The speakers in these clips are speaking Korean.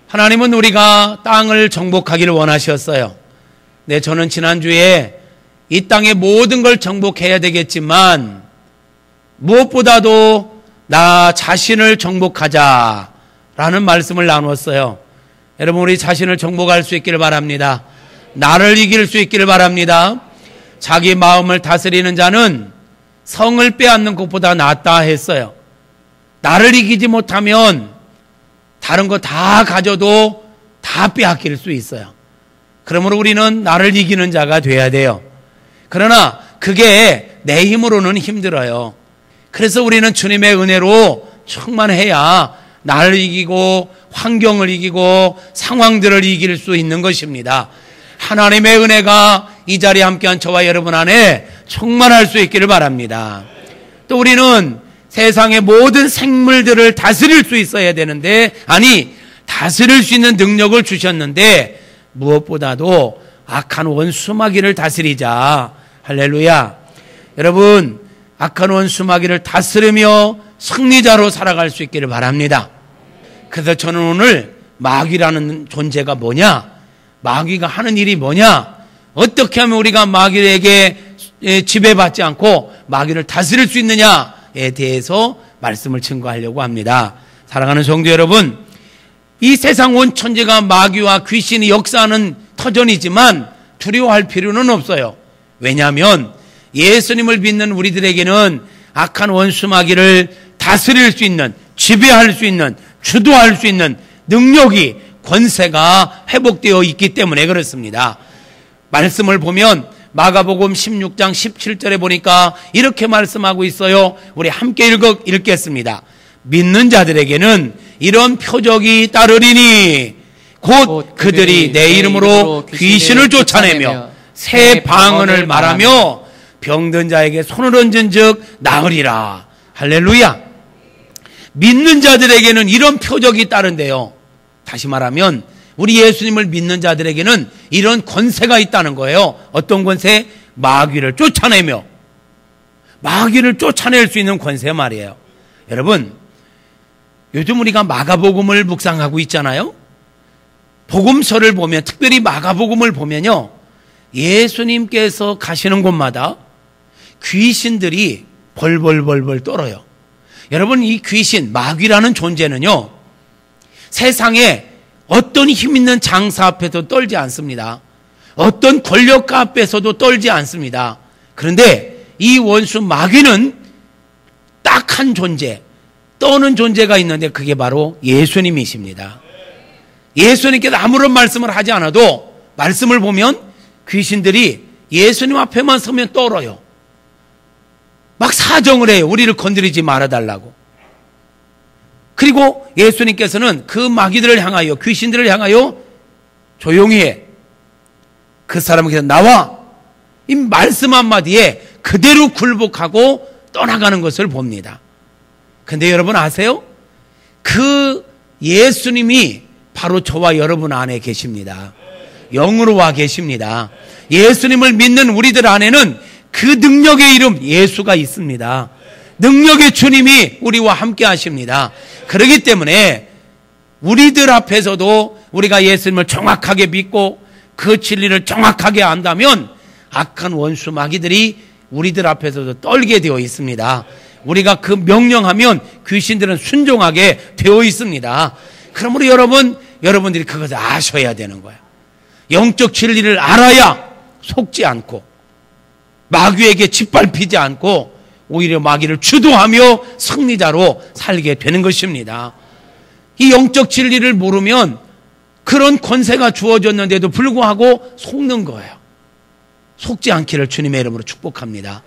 하나님은 우리가 땅을 정복하기를 원하셨어요. 네, 저는 지난주에 이 땅의 모든 걸 정복해야 되겠지만 무엇보다도 나 자신을 정복하자라는 말씀을 나누었어요. 여러분, 우리 자신을 정복할 수 있기를 바랍니다. 나를 이길 수 있기를 바랍니다. 자기 마음을 다스리는 자는 성을 빼앗는 것보다 낫다 했어요. 나를 이기지 못하면 다른 거 다 가져도 다 빼앗길 수 있어요. 그러므로 우리는 나를 이기는 자가 돼야 돼요. 그러나 그게 내 힘으로는 힘들어요. 그래서 우리는 주님의 은혜로 충만해야 나를 이기고 환경을 이기고 상황들을 이길 수 있는 것입니다. 하나님의 은혜가 이 자리에 함께한 저와 여러분 안에 충만할 수 있기를 바랍니다. 또 우리는 세상의 모든 생물들을 다스릴 수 있어야 되는데, 아니, 다스릴 수 있는 능력을 주셨는데 무엇보다도 악한 원수 마귀를 다스리자. 할렐루야. 여러분, 악한 원수 마귀를 다스리며 승리자로 살아갈 수 있기를 바랍니다. 그래서 저는 오늘 마귀라는 존재가 뭐냐, 마귀가 하는 일이 뭐냐, 어떻게 하면 우리가 마귀에게 지배받지 않고 마귀를 다스릴 수 있느냐에 대해서 말씀을 증거하려고 합니다. 사랑하는 성도 여러분, 이 세상 온 천지가 마귀와 귀신이 역사하는 터전이지만 두려워할 필요는 없어요. 왜냐하면 예수님을 믿는 우리들에게는 악한 원수 마귀를 다스릴 수 있는, 지배할 수 있는, 주도할 수 있는 능력이, 권세가 회복되어 있기 때문에 그렇습니다. 말씀을 보면 마가복음 16장 17절에 보니까 이렇게 말씀하고 있어요. 우리 함께 읽겠습니다. 믿는 자들에게는 이런 표적이 따르리니 곧 그들이 내 이름으로 귀신을 쫓아내며 새 방언을 말하며 병든 자에게 손을 얹은 즉 나으리라. 할렐루야. 믿는 자들에게는 이런 표적이 따른대요. 다시 말하면 우리 예수님을 믿는 자들에게는 이런 권세가 있다는 거예요. 어떤 권세? 마귀를 쫓아내며, 마귀를 쫓아낼 수 있는 권세 말이에요. 여러분, 요즘 우리가 마가복음을 묵상하고 있잖아요. 복음서를 보면, 특별히 마가복음을 보면요, 예수님께서 가시는 곳마다 귀신들이 벌벌벌벌 떨어요. 여러분, 이 귀신, 마귀라는 존재는요, 세상에 어떤 힘 있는 장사 앞에도 떨지 않습니다. 어떤 권력가 앞에서도 떨지 않습니다. 그런데 이 원수 마귀는 딱 한 존재, 떠는 존재가 있는데 그게 바로 예수님이십니다. 예수님께서 아무런 말씀을 하지 않아도 말씀을 보면 귀신들이 예수님 앞에만 서면 떨어요. 막 사정을 해요. 우리를 건드리지 말아달라고. 그리고 예수님께서는 그 마귀들을 향하여, 귀신들을 향하여 조용히 해. 그 사람에게서 나와. 이 말씀 한마디에 그대로 굴복하고 떠나가는 것을 봅니다. 근데 여러분 아세요? 그 예수님이 바로 저와 여러분 안에 계십니다. 영으로 와 계십니다. 예수님을 믿는 우리들 안에는 그 능력의 이름 예수가 있습니다. 능력의 주님이 우리와 함께 하십니다. 그렇기 때문에 우리들 앞에서도 우리가 예수님을 정확하게 믿고 그 진리를 정확하게 안다면 악한 원수 마귀들이 우리들 앞에서도 떨게 되어 있습니다. 우리가 그 명령하면 귀신들은 순종하게 되어 있습니다. 그러므로 여러분들이 그것을 아셔야 되는 거예요. 영적 진리를 알아야 속지 않고 마귀에게 짓밟히지 않고 오히려 마귀를 주도하며 승리자로 살게 되는 것입니다. 이 영적 진리를 모르면 그런 권세가 주어졌는데도 불구하고 속는 거예요. 속지 않기를 주님의 이름으로 축복합니다.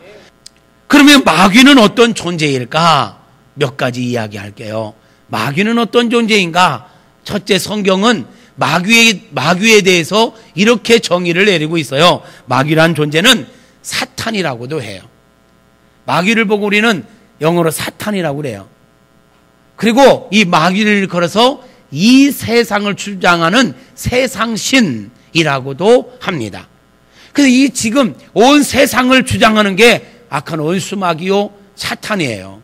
그러면 마귀는 어떤 존재일까? 몇 가지 이야기할게요. 마귀는 어떤 존재인가? 첫째, 성경은 마귀에 대해서 이렇게 정의를 내리고 있어요. 마귀란 존재는 사탄이라고도 해요. 마귀를 보고 우리는 영어로 사탄이라고 그래요. 그리고 이 마귀를 걸어서 이 세상을 주장하는 세상신이라고도 합니다. 그래서 이 지금 온 세상을 주장하는 게 악한 원수 마귀요 사탄이에요.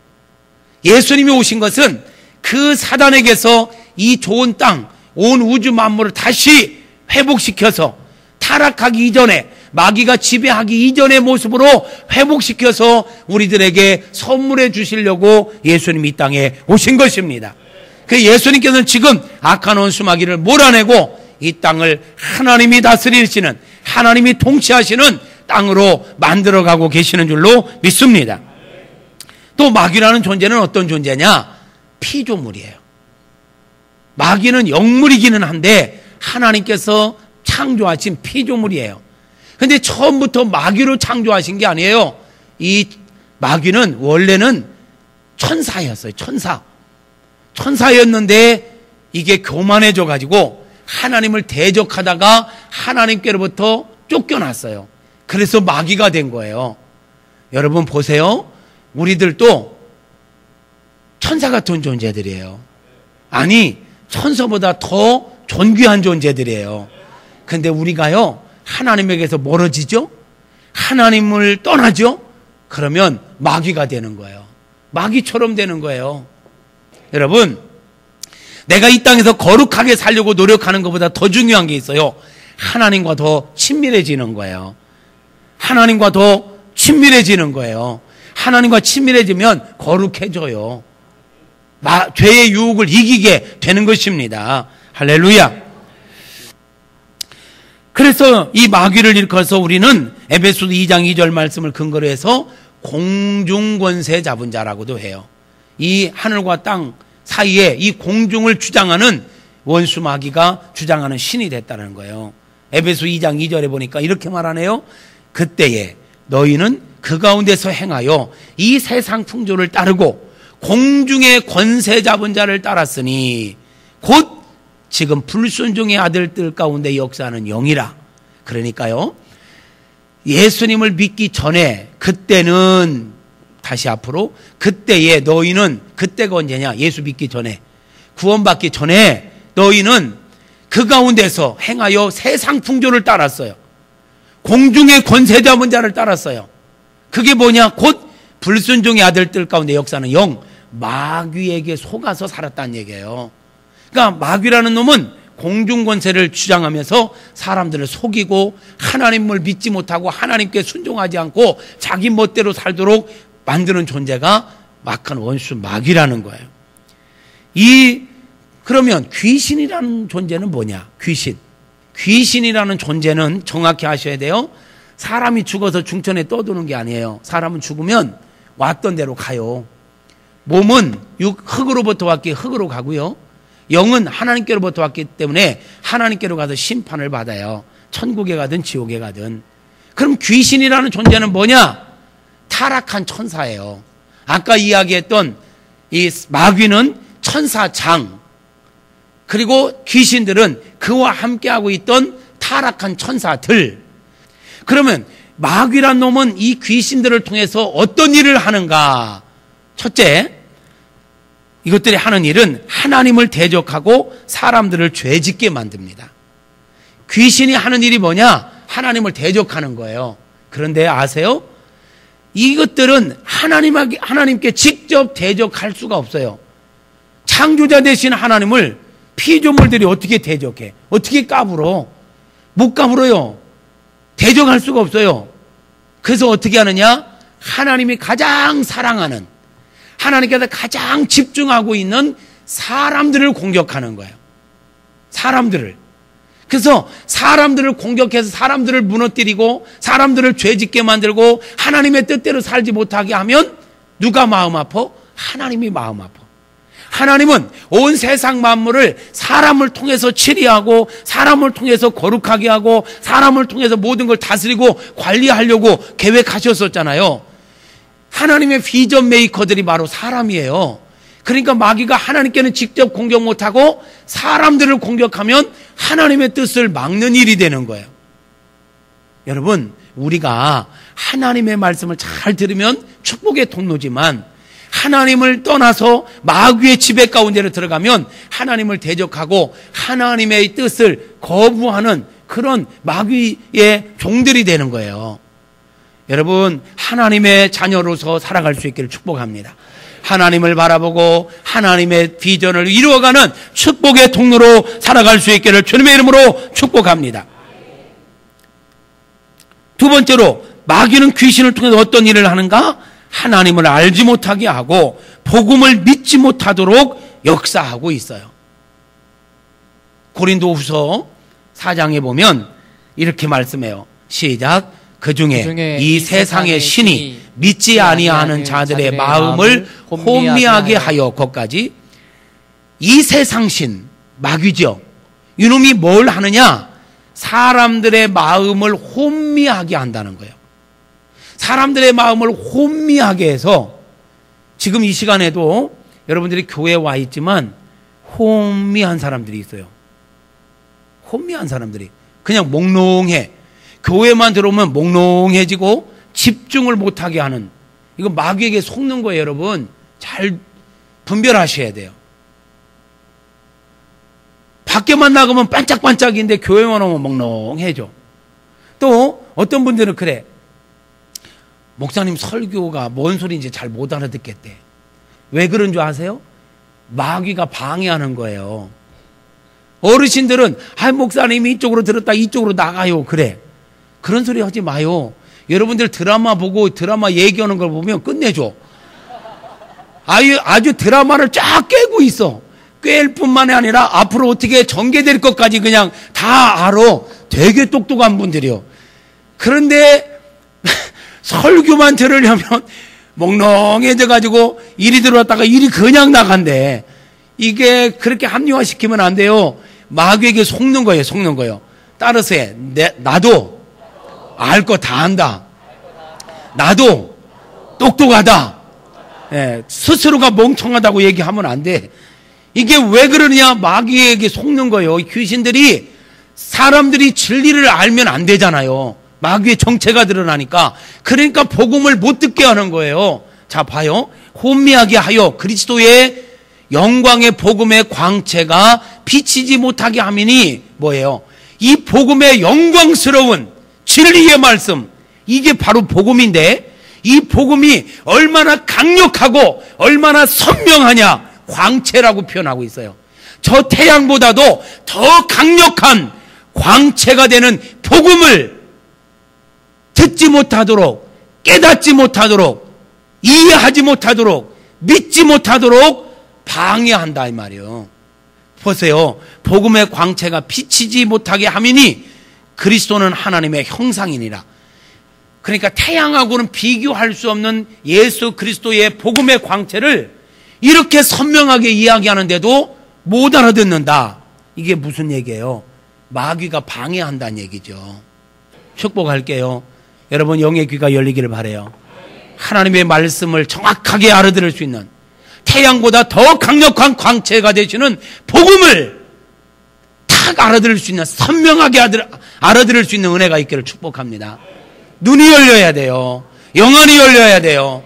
예수님이 오신 것은 그 사단에게서 이 좋은 땅, 온 우주 만물을 다시 회복시켜서 타락하기 이전에, 마귀가 지배하기 이전의 모습으로 회복시켜서 우리들에게 선물해 주시려고 예수님이 이 땅에 오신 것입니다. 그 예수님께서는 지금 악한 원수 마귀를 몰아내고 이 땅을 하나님이 다스리시는, 하나님이 통치하시는 땅으로 만들어가고 계시는 줄로 믿습니다. 또 마귀라는 존재는 어떤 존재냐? 피조물이에요. 마귀는 영물이기는 한데 하나님께서 창조하신 피조물이에요. 근데 처음부터 마귀로 창조하신 게 아니에요. 이 마귀는 원래는 천사였어요. 천사였는데 이게 교만해져 가지고 하나님을 대적하다가 하나님께로부터 쫓겨났어요. 그래서 마귀가 된 거예요. 여러분 보세요. 우리들도 천사 같은 존재들이에요. 아니, 천사보다 더 존귀한 존재들이에요. 근데 우리가요, 하나님에게서 멀어지죠? 하나님을 떠나죠? 그러면 마귀가 되는 거예요. 마귀처럼 되는 거예요. 여러분, 내가 이 땅에서 거룩하게 살려고 노력하는 것보다 더 중요한 게 있어요. 하나님과 더 친밀해지는 거예요. 하나님과 더 친밀해지는 거예요. 하나님과 친밀해지면 거룩해져요. 죄의 유혹을 이기게 되는 것입니다. 할렐루야. 그래서 이 마귀를 일컬어서 우리는 에베소서 2장 2절 말씀을 근거로 해서 공중권세 잡은 자라고도 해요. 이 하늘과 땅 사이에 이 공중을 주장하는 원수 마귀가 주장하는 신이 됐다는 거예요. 에베소 2장 2절에 보니까 이렇게 말하네요. 그때에 너희는 그 가운데서 행하여 이 세상 풍조를 따르고 공중의 권세 잡은 자를 따랐으니 곧 지금 불순종의 아들들 가운데 역사하는 영이라. 그러니까요, 예수님을 믿기 전에, 그때는, 다시 앞으로, 그때에 너희는, 그때가 언제냐? 예수 믿기 전에, 구원받기 전에 너희는 그 가운데서 행하여 세상 풍조를 따랐어요. 공중의 권세 잡은 자를 따랐어요. 그게 뭐냐? 곧 불순종의 아들들 가운데 역사하는 영, 마귀에게 속아서 살았다는 얘기예요. 그러니까 마귀라는 놈은 공중권세를 주장하면서 사람들을 속이고 하나님을 믿지 못하고 하나님께 순종하지 않고 자기 멋대로 살도록 만드는 존재가 악한 원수 마귀라는 거예요. 그러면 귀신이라는 존재는 뭐냐? 귀신이라는 존재는 정확히 아셔야 돼요. 사람이 죽어서 중천에 떠도는 게 아니에요. 사람은 죽으면 왔던 대로 가요. 몸은 흙으로부터 왔기에 흙으로 가고요. 영은 하나님께로부터 왔기 때문에 하나님께로 가서 심판을 받아요. 천국에 가든 지옥에 가든. 그럼 귀신이라는 존재는 뭐냐? 타락한 천사예요. 아까 이야기했던 이 마귀는 천사장, 그리고 귀신들은 그와 함께하고 있던 타락한 천사들. 그러면 마귀란 놈은 이 귀신들을 통해서 어떤 일을 하는가? 첫째, 이것들이 하는 일은 하나님을 대적하고 사람들을 죄짓게 만듭니다. 귀신이 하는 일이 뭐냐? 하나님을 대적하는 거예요. 그런데 아세요? 이것들은 하나님께 직접 대적할 수가 없어요. 창조자 되신 하나님을 피조물들이 어떻게 대적해? 어떻게 까불어? 못 까불어요. 대적할 수가 없어요. 그래서 어떻게 하느냐? 하나님이 가장 사랑하는, 하나님께서 가장 집중하고 있는 사람들을 공격하는 거예요. 사람들을. 그래서 사람들을 공격해서 사람들을 무너뜨리고 사람들을 죄짓게 만들고 하나님의 뜻대로 살지 못하게 하면 누가 마음 아파? 하나님이 마음 아파. 하나님은 온 세상 만물을 사람을 통해서 치리하고 사람을 통해서 거룩하게 하고 사람을 통해서 모든 걸 다스리고 관리하려고 계획하셨었잖아요. 하나님의 비전 메이커들이 바로 사람이에요. 그러니까 마귀가 하나님께는 직접 공격 못하고 사람들을 공격하면 하나님의 뜻을 막는 일이 되는 거예요. 여러분, 우리가 하나님의 말씀을 잘 들으면 축복의 통로지만 하나님을 떠나서 마귀의 지배 가운데로 들어가면 하나님을 대적하고 하나님의 뜻을 거부하는 그런 마귀의 종들이 되는 거예요. 여러분, 하나님의 자녀로서 살아갈 수 있기를 축복합니다. 하나님을 바라보고 하나님의 비전을 이루어가는 축복의 통로로 살아갈 수 있기를 주님의 이름으로 축복합니다. 두 번째로, 마귀는 귀신을 통해서 어떤 일을 하는가? 하나님을 알지 못하게 하고 복음을 믿지 못하도록 역사하고 있어요. 고린도후서 4장에 보면 이렇게 말씀해요. 시작. 그 중에 이 세상의 신이 믿지 아니하는 자들의 마음을 혼미하게 하여 거기까지. 이 세상 신, 마귀죠. 이놈이 뭘 하느냐? 사람들의 마음을 혼미하게 한다는 거예요. 사람들의 마음을 혼미하게 해서, 지금 이 시간에도 여러분들이 교회에 와 있지만 혼미한 사람들이 있어요. 혼미한 사람들이 그냥 몽롱해. 교회만 들어오면 몽롱해지고 집중을 못하게 하는, 이거 마귀에게 속는 거예요. 여러분 잘 분별하셔야 돼요. 밖에만 나가면 반짝반짝인데 교회만 오면 몽롱해져. 또 어떤 분들은 그래, 목사님 설교가 뭔 소리인지 잘 못 알아듣겠대. 왜 그런 줄 아세요? 마귀가 방해하는 거예요. 어르신들은 목사님이 이쪽으로 들었다 이쪽으로 나가요. 그래, 그런 소리 하지 마요. 여러분들 드라마 보고 드라마 얘기하는 걸 보면 끝내줘. 아주 드라마를 쫙 깨고 있어. 깰 뿐만이 아니라 앞으로 어떻게 전개될 것까지 그냥 다 알아. 되게 똑똑한 분들이요. 그런데 설교만 들으려면 몽롱해져가지고 일이 들어왔다가 일이 그냥 나간대. 이게 그렇게 합리화시키면 안 돼요. 마귀에게 속는 거예요. 속는 거예요. 따라서 해. 나도 알 거 다 안다. 나도 똑똑하다. 스스로가 멍청하다고 얘기하면 안 돼. 이게 왜 그러느냐? 마귀에게 속는 거예요. 귀신들이, 사람들이 진리를 알면 안 되잖아요. 마귀의 정체가 드러나니까. 그러니까 복음을 못 듣게 하는 거예요. 자, 봐요. 혼미하게 하여 그리스도의 영광의 복음의 광채가 비치지 못하게 하미니 뭐예요? 이 복음의 영광스러운 진리의 말씀, 이게 바로 복음인데, 이 복음이 얼마나 강력하고 얼마나 선명하냐, 광채라고 표현하고 있어요. 저 태양보다도 더 강력한 광채가 되는 복음을 듣지 못하도록, 깨닫지 못하도록, 이해하지 못하도록, 믿지 못하도록 방해한다 이 말이에요. 보세요. 복음의 광채가 비치지 못하게 하미니 그리스도는 하나님의 형상이니라. 그러니까 태양하고는 비교할 수 없는 예수 그리스도의 복음의 광채를 이렇게 선명하게 이야기하는데도 못 알아듣는다. 이게 무슨 얘기예요? 마귀가 방해한다는 얘기죠. 축복할게요. 여러분 영의 귀가 열리기를 바라요. 하나님의 말씀을 정확하게 알아들을 수 있는, 태양보다 더 강력한 광채가 되시는 복음을 탁 알아들을 수 있는, 선명하게 알아들을 수 있는 은혜가 있기를 축복합니다. 눈이 열려야 돼요. 영안이 열려야 돼요.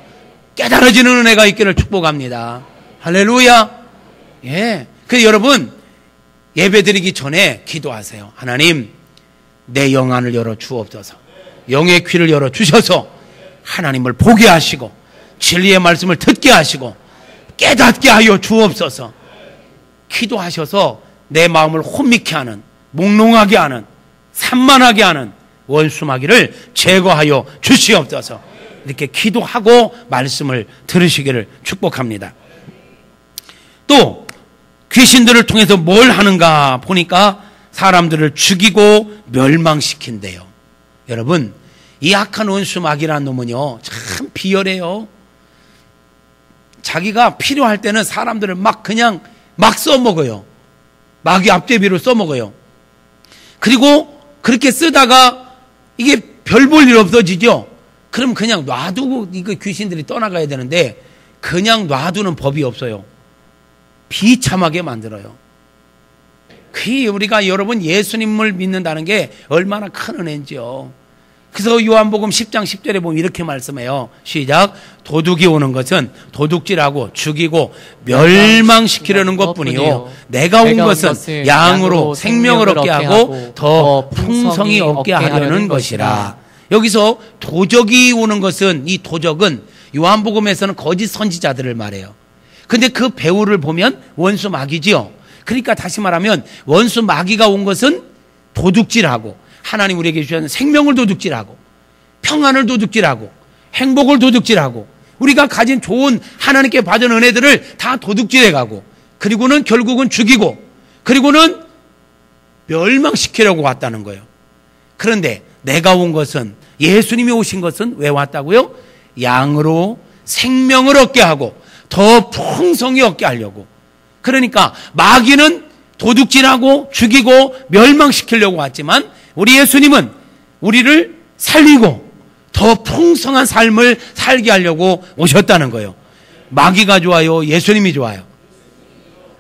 깨달아지는 은혜가 있기를 축복합니다. 할렐루야. 예. 그래서 여러분 예배 드리기 전에 기도하세요. 하나님, 내 영안을 열어 주옵소서. 영의 귀를 열어 주셔서 하나님을 보게 하시고 진리의 말씀을 듣게 하시고 깨닫게 하여 주옵소서. 기도하셔서 내 마음을 혼미케 하는, 몽롱하게 하는, 산만하게 하는 원수마귀를 제거하여 주시옵소서. 이렇게 기도하고 말씀을 들으시기를 축복합니다. 또 귀신들을 통해서 뭘 하는가 보니까 사람들을 죽이고 멸망시킨대요. 여러분, 이 악한 원수마귀라는 놈은요 참 비열해요. 자기가 필요할 때는 사람들을 그냥 써먹어요. 마귀 앞제비로 써먹어요. 그리고 그렇게 쓰다가 이게 별 볼 일 없어지죠. 그럼 그냥 놔두고 이거 귀신들이 떠나가야 되는데 그냥 놔두는 법이 없어요. 비참하게 만들어요. 그게 우리가 여러분 예수님을 믿는다는 게 얼마나 큰 은혜인지요. 그래서 요한복음 10장 10절에 보면 이렇게 말씀해요. 시작. 도둑이 오는 것은 도둑질하고 죽이고 멸망시키려는 것뿐이요 내가 온 것은 양으로 생명을 얻게 하고 더 풍성히 얻게 하려는 것이라. 여기서 도적이 오는 것은, 이 도적은 요한복음에서는 거짓 선지자들을 말해요. 근데 그 배후를 보면 원수 마귀지요. 그러니까 다시 말하면 원수 마귀가 온 것은 도둑질하고, 하나님 우리에게 주신 생명을 도둑질하고, 평안을 도둑질하고, 행복을 도둑질하고, 우리가 가진 좋은 하나님께 받은 은혜들을 다 도둑질해가고, 그리고는 결국은 죽이고, 그리고는 멸망시키려고 왔다는 거예요. 그런데 내가 온 것은, 예수님이 오신 것은 왜 왔다고요? 양으로 생명을 얻게 하고 더 풍성히 얻게 하려고. 그러니까 마귀는 도둑질하고 죽이고 멸망시키려고 왔지만, 우리 예수님은 우리를 살리고 더 풍성한 삶을 살게 하려고 오셨다는 거예요. 마귀가 좋아요? 예수님이 좋아요?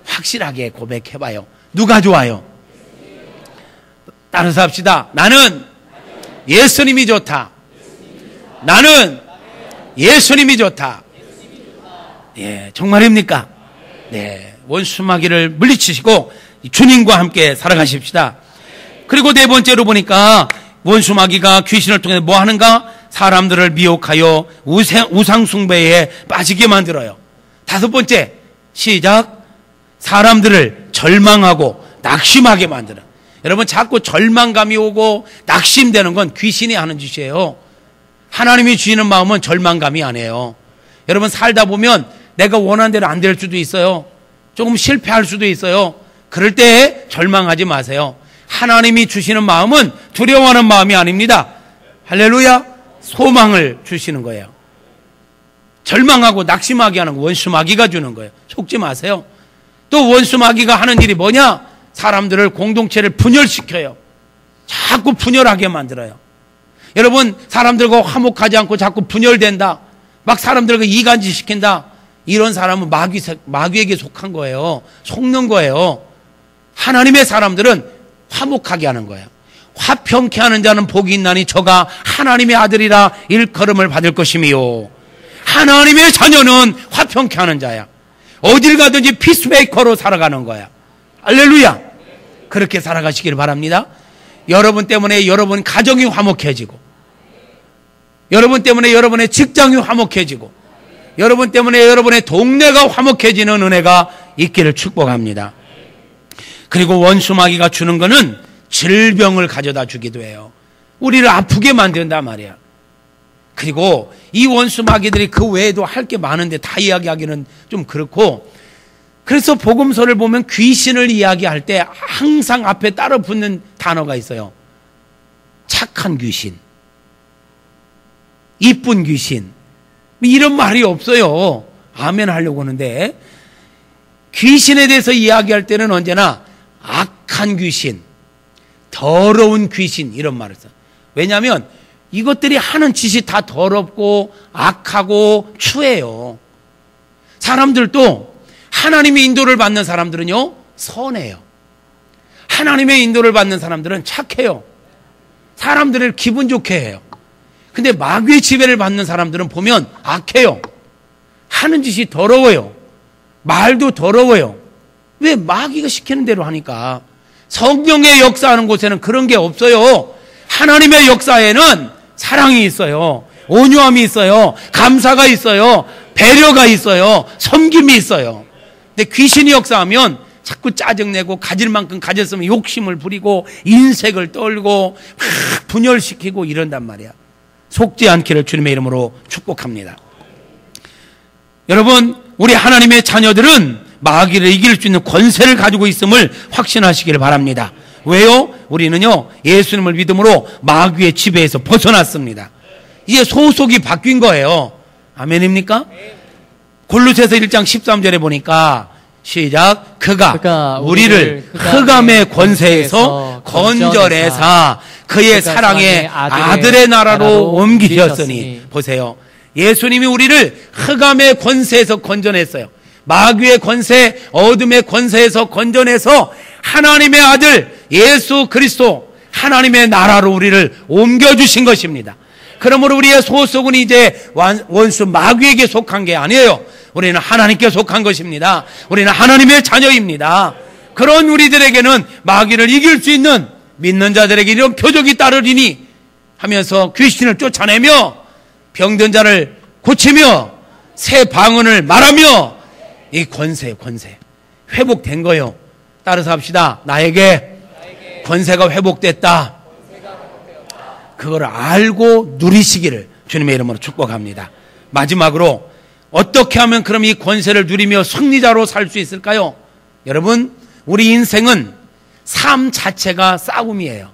확실하게 고백해봐요. 누가 좋아요? 따라서 합시다. 나는 예수님이 좋다. 나는 예수님이 좋다. 예, 정말입니까? 네, 원수 마귀를 물리치시고 주님과 함께 살아가십시다. 그리고 네 번째로 보니까 원수 마귀가 귀신을 통해 뭐 하는가? 사람들을 미혹하여 우상 숭배에 빠지게 만들어요. 다섯 번째, 시작. 사람들을 절망하고 낙심하게 만드는. 여러분, 자꾸 절망감이 오고 낙심되는 건 귀신이 하는 짓이에요. 하나님이 주시는 마음은 절망감이 아니에요. 여러분, 살다 보면 내가 원하는 대로 안 될 수도 있어요. 조금 실패할 수도 있어요. 그럴 때 절망하지 마세요. 하나님이 주시는 마음은 두려워하는 마음이 아닙니다. 할렐루야. 소망을 주시는 거예요. 절망하고 낙심하게 하는 거 원수 마귀가 주는 거예요. 속지 마세요. 또 원수 마귀가 하는 일이 뭐냐? 사람들을, 공동체를 분열시켜요. 자꾸 분열하게 만들어요. 여러분, 사람들과 화목하지 않고 자꾸 분열된다, 막 사람들과 이간질 시킨다, 이런 사람은 마귀에게 속한 거예요. 속는 거예요. 하나님의 사람들은 화목하게 하는 거예요. 화평케 하는 자는 복이 있나니 저가 하나님의 아들이라 일컬음을 받을 것이미요. 하나님의 자녀는 화평케 하는 자야. 어딜 가든지 피스메이커로 살아가는 거야. 할렐루야. 그렇게 살아가시길 바랍니다. 여러분 때문에 여러분 가정이 화목해지고, 여러분 때문에 여러분의 직장이 화목해지고, 여러분 때문에 여러분의 동네가 화목해지는 은혜가 있기를 축복합니다. 그리고 원수 마귀가 주는 거는 질병을 가져다 주기도 해요. 우리를 아프게 만든단 말이야. 그리고 이 원수 마귀들이 그 외에도 할 게 많은데 다 이야기하기는 좀 그렇고, 그래서 복음서를 보면 귀신을 이야기할 때 항상 앞에 따로 붙는 단어가 있어요. 착한 귀신, 이쁜 귀신, 이런 말이 없어요. 아멘 하려고 하는데, 귀신에 대해서 이야기할 때는 언제나 악한 귀신, 더러운 귀신, 이런 말을 써요. 왜냐하면 이것들이 하는 짓이 다 더럽고 악하고 추해요. 사람들도 하나님의 인도를 받는 사람들은요, 선해요. 하나님의 인도를 받는 사람들은 착해요. 사람들을 기분 좋게 해요. 근데 마귀의 지배를 받는 사람들은 보면 악해요. 하는 짓이 더러워요. 말도 더러워요. 왜? 마귀가 시키는 대로 하니까. 성령의 역사하는 곳에는 그런 게 없어요. 하나님의 역사에는 사랑이 있어요. 온유함이 있어요. 감사가 있어요. 배려가 있어요. 섬김이 있어요. 근데 귀신이 역사하면 자꾸 짜증내고, 가질 만큼 가졌으면 욕심을 부리고 인색을 떨고 막 분열시키고 이런단 말이야. 속지 않기를 주님의 이름으로 축복합니다. 여러분, 우리 하나님의 자녀들은 마귀를 이길 수 있는 권세를 가지고 있음을 확신하시기를 바랍니다. 왜요? 우리는요, 예수님을 믿음으로 마귀의 지배에서 벗어났습니다. 이제 소속이 바뀐 거예요. 아멘입니까? 골로새서 1장 13절에 보니까, 시작. 그가 우리를 흑암의 권세에서 건져내사 그의 사랑의 아들의 나라로 옮기셨으니. 보세요. 예수님이 우리를 흑암의 권세에서 건져냈어요. 마귀의 권세, 어둠의 권세에서 건져내서 하나님의 아들 예수 그리스도, 하나님의 나라로 우리를 옮겨주신 것입니다. 그러므로 우리의 소속은 이제 원수 마귀에게 속한 게 아니에요. 우리는 하나님께 속한 것입니다. 우리는 하나님의 자녀입니다. 그런 우리들에게는 마귀를 이길 수 있는 믿는 자들에게 이런 표적이 따르리니 하면서 귀신을 쫓아내며 병든 자를 고치며 새 방언을 말하며 이 권세 회복된 거요. 따라서 합시다. 나에게 권세가 회복됐다. 그걸 알고 누리시기를 주님의 이름으로 축복합니다. 마지막으로 어떻게 하면 그럼 이 권세를 누리며 승리자로 살 수 있을까요? 여러분, 우리 인생은 삶 자체가 싸움이에요.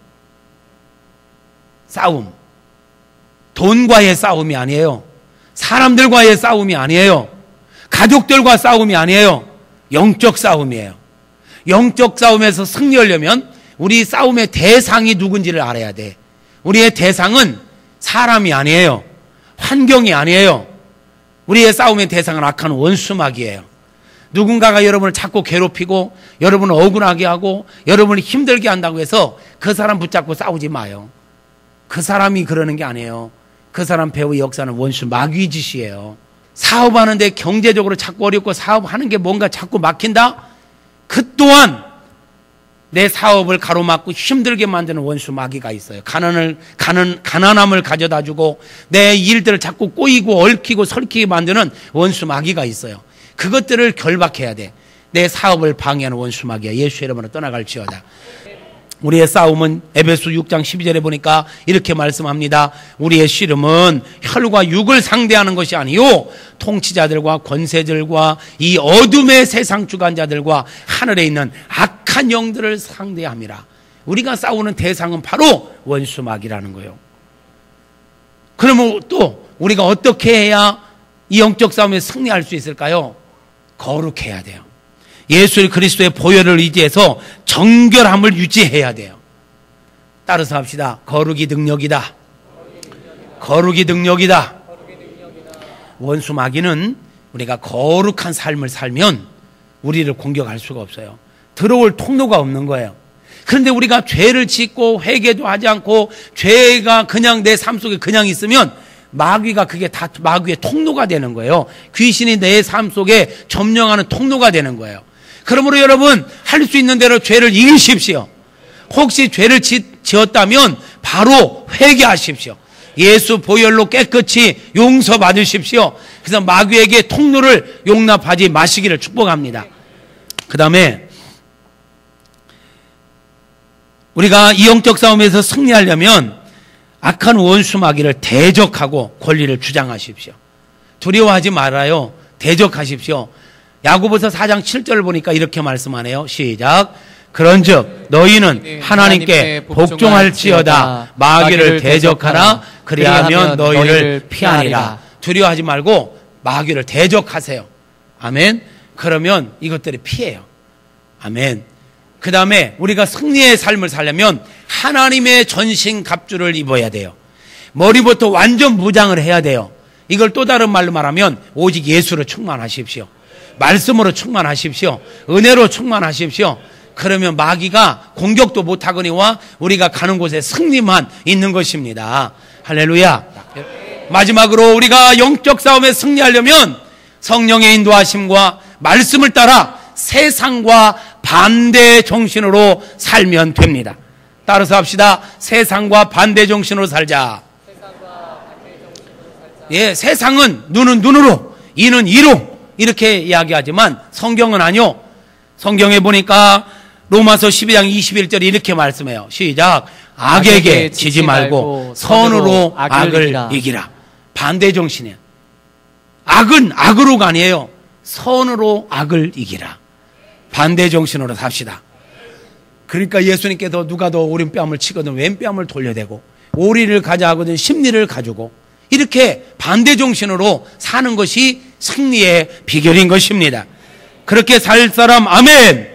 싸움. 돈과의 싸움이 아니에요. 사람들과의 싸움이 아니에요. 가족들과 싸움이 아니에요. 영적 싸움이에요. 영적 싸움에서 승리하려면 우리 싸움의 대상이 누군지를 알아야 돼. 우리의 대상은 사람이 아니에요. 환경이 아니에요. 우리의 싸움의 대상은 악한 원수마귀예요. 누군가가 여러분을 자꾸 괴롭히고 여러분을 억울하게 하고 여러분을 힘들게 한다고 해서 그 사람 붙잡고 싸우지 마요. 그 사람이 그러는 게 아니에요. 그 사람 배후의 역사는 원수 마귀 짓이에요. 사업하는데 경제적으로 자꾸 어렵고 사업하는 게 뭔가 자꾸 막힌다? 그 또한 내 사업을 가로막고 힘들게 만드는 원수 마귀가 있어요. 가난함을 가져다 주고 내 일들을 자꾸 꼬이고 얽히고 설키게 만드는 원수 마귀가 있어요. 그것들을 결박해야 돼. 내 사업을 방해하는 원수 마귀야. 예수의 이름으로 떠나갈지어다. 우리의 싸움은 에베소 6장 12절에 보니까 이렇게 말씀합니다. 우리의 씨름은 혈과 육을 상대하는 것이 아니요 통치자들과 권세들과 이 어둠의 세상 주관자들과 하늘에 있는 악한 영들을 상대함이라. 우리가 싸우는 대상은 바로 원수마귀라는 거예요. 그러면 또 우리가 어떻게 해야 이 영적 싸움에 승리할 수 있을까요? 거룩해야 돼요. 예수 그리스도의 보혈을 의지해서 정결함을 유지해야 돼요. 따라서 합시다. 거룩이 능력이다. 거룩이 능력이다. 원수 마귀는 우리가 거룩한 삶을 살면 우리를 공격할 수가 없어요. 들어올 통로가 없는 거예요. 그런데 우리가 죄를 짓고 회개도 하지 않고 죄가 그냥 내 삶 속에 그냥 있으면 마귀가 그게 다 마귀의 통로가 되는 거예요. 귀신이 내 삶 속에 점령하는 통로가 되는 거예요. 그러므로 여러분 할 수 있는 대로 죄를 이기십시오. 혹시 죄를 지었다면 바로 회개하십시오. 예수 보혈로 깨끗이 용서받으십시오. 그래서 마귀에게 통로를 용납하지 마시기를 축복합니다. 그 다음에 우리가 이 영적 싸움에서 승리하려면 악한 원수 마귀를 대적하고 권리를 주장하십시오. 두려워하지 말아요. 대적하십시오. 야고보서 4장 7절을 보니까 이렇게 말씀하네요. 시작. 그런즉 너희는 하나님께 복종할지어다. 마귀를 대적하라. 그리하면 너희를 피하리라. 두려워하지 말고 마귀를 대적하세요. 아멘. 그러면 이것들이 피해요. 아멘. 그 다음에 우리가 승리의 삶을 살려면 하나님의 전신 갑주를 입어야 돼요. 머리부터 완전 무장을 해야 돼요. 이걸 또 다른 말로 말하면 오직 예수로 충만하십시오. 말씀으로 충만하십시오. 은혜로 충만하십시오. 그러면 마귀가 공격도 못하거니와 우리가 가는 곳에 승리만 있는 것입니다. 할렐루야. 마지막으로 우리가 영적 싸움에 승리하려면 성령의 인도하심과 말씀을 따라 세상과 반대 정신으로 살면 됩니다. 따라서 합시다. 세상과 반대 정신으로 살자. 예, 세상은 눈은 눈으로, 이는 이로 이렇게 이야기하지만 성경은 아니요. 성경에 보니까 로마서 12장 21절에 이렇게 말씀해요. 시작. 악에게 지지 말고 선으로 악을 이기라. 반대 정신이에요. 악은 악으로가 아니에요. 선으로 악을 이기라. 반대 정신으로 삽시다. 그러니까 예수님께서 누가 더 오른뺨을 치거든 왼뺨을 돌려대고 오리를 가자 하거든 심리를 가지고 이렇게 반대 정신으로 사는 것이 승리의 비결인 것입니다. 그렇게 살 사람 아멘.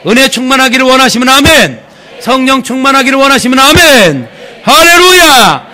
은혜 충만하기를 원하시면 아멘. 성령 충만하기를 원하시면 아멘. 할렐루야.